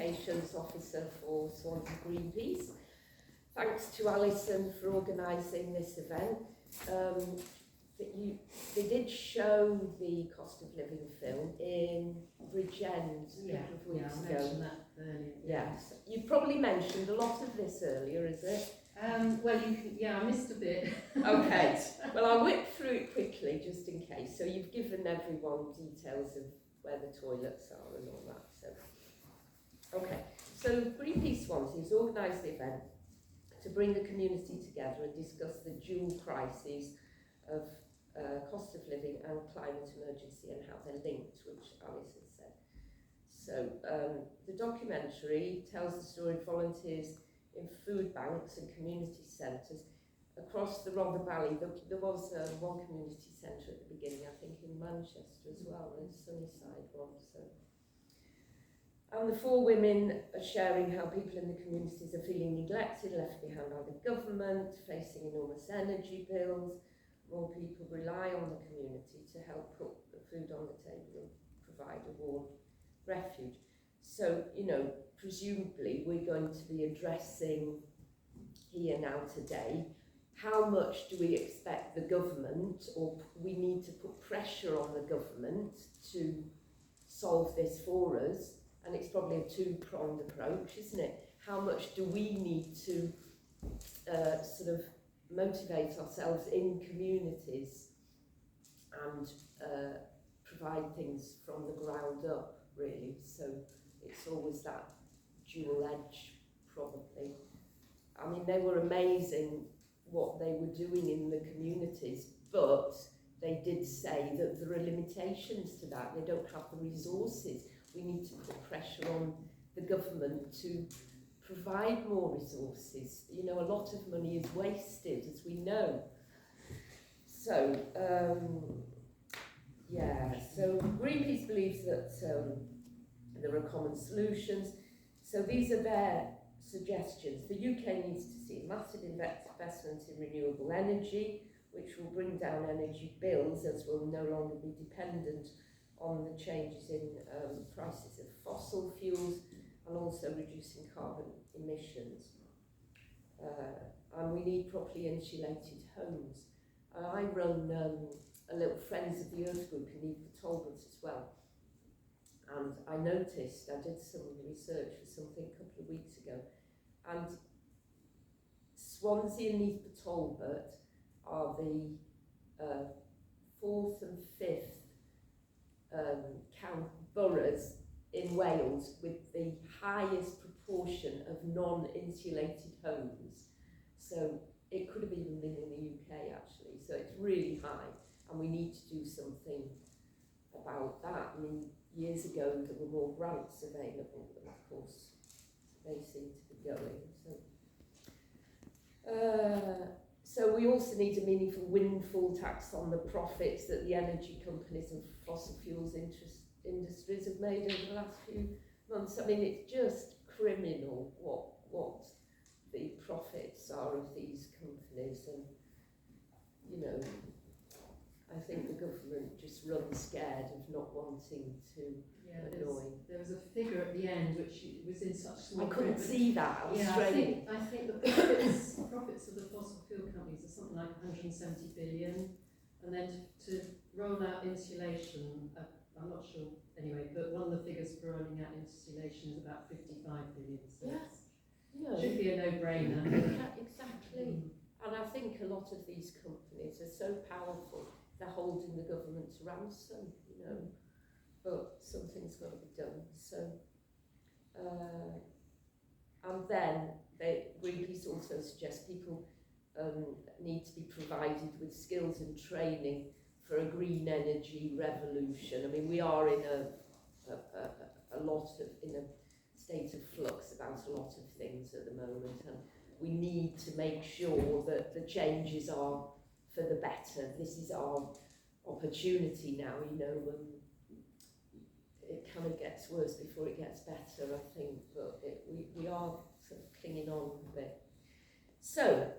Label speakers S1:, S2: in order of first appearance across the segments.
S1: Communications Officer for Swansea Greenpeace. Thanks to Alison for organising this event. They did show the cost of living film in Bridgend a couple of weeks ago.
S2: I mentioned that earlier.
S1: Yes, you probably mentioned a lot of this earlier, is it?
S2: Well, I missed a bit.
S1: Okay, well I'll whip through it quickly just in case. So you've given everyone details of where the toilets are and all that. So, okay, so Greenpeace Swansea has organised the event to bring the community together and discuss the dual crises of cost of living and climate emergency and how they're linked, which Alison said. So the documentary tells the story of volunteers in food banks and community centres across the Rother Valley. There was one community centre at the beginning, I think in Manchester as well, and Sunnyside one. So. And the 4 women are sharing how people in the communities are feeling neglected, left behind by the government, facing enormous energy bills. More people rely on the community to help put the food on the table and provide a warm refuge. So, you know, presumably we're going to be addressing here now today, how much do we expect the government, or we need to put pressure on the government to solve this for us? And it's probably a 2-pronged approach, isn't it? How much do we need to sort of motivate ourselves in communities and provide things from the ground up, really? So it's always that dual edge, probably. I mean, they were amazing what they were doing in the communities, but they did say that there are limitations to that. They don't have the resources. We need to put pressure on the government to provide more resources. You know, a lot of money is wasted, as we know. So, so Greenpeace believes that there are common solutions. So these are their suggestions. The UK needs to see massive investment in renewable energy, which will bring down energy bills, as we'll no longer be dependent on the changes in prices of fossil fuels, and also reducing carbon emissions. And we need properly insulated homes. I run a little Friends of the Earth group in Neath Talbot as well. And I noticed, I did some research for something a couple of weeks ago, and Swansea and Neath Talbot are the 4th and 5th boroughs in Wales with the highest proportion of non-insulated homes. So it could have even been in the UK actually, so it's really high, and we need to do something about that. I mean, years ago there were more grants available, and of course they seem to be going. So we also need a meaningful windfall tax on the profits that the energy companies and fossil fuels industries have made over the last few months. I mean, it's just criminal what the profits are of these companies, and you know, I think the government just runs scared of not wanting to annoy.
S2: There was a figure at the end which was in such small
S1: I couldn't
S2: print,
S1: see that. I was straining.
S2: I think the profits of the fossil fuel companies are something like 170 billion, and then to roll out insulation, I'm not sure anyway, but one of the figures for rolling out insulation is about 55 billion. So it should be a no-brainer.
S1: Exactly. And I think a lot of these companies are so powerful, they're holding the government to ransom, you know. But something's got to be done. So, and then Greenpeace also suggests people need to be provided with skills and training for a green energy revolution. I mean, we are in in a state of flux about a lot of things at the moment, and we need to make sure that the changes are for the better. This is our opportunity now, you know. It kind of gets worse before it gets better, I think, but we are sort of clinging on a bit. So,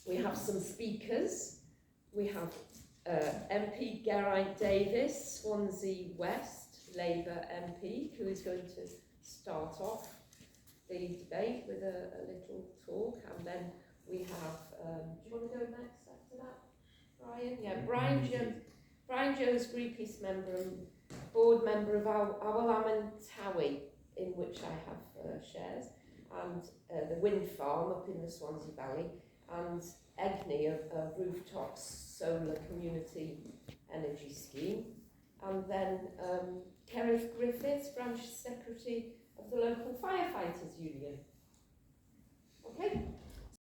S1: we have some speakers. We have MP Geraint Davis, Swansea West, Labour MP, who is going to start off the debate with a little talk, and then we have, do you want to go next after that, Brian? Yeah, Brian Jones, Greenpeace member and board member of Awalaman Towie, in which I have shares, and the wind farm up in the Swansea Valley, and EGNI, a rooftop solar community energy scheme, and then Kerith Griffiths, branch secretary of the local firefighters union. Okay.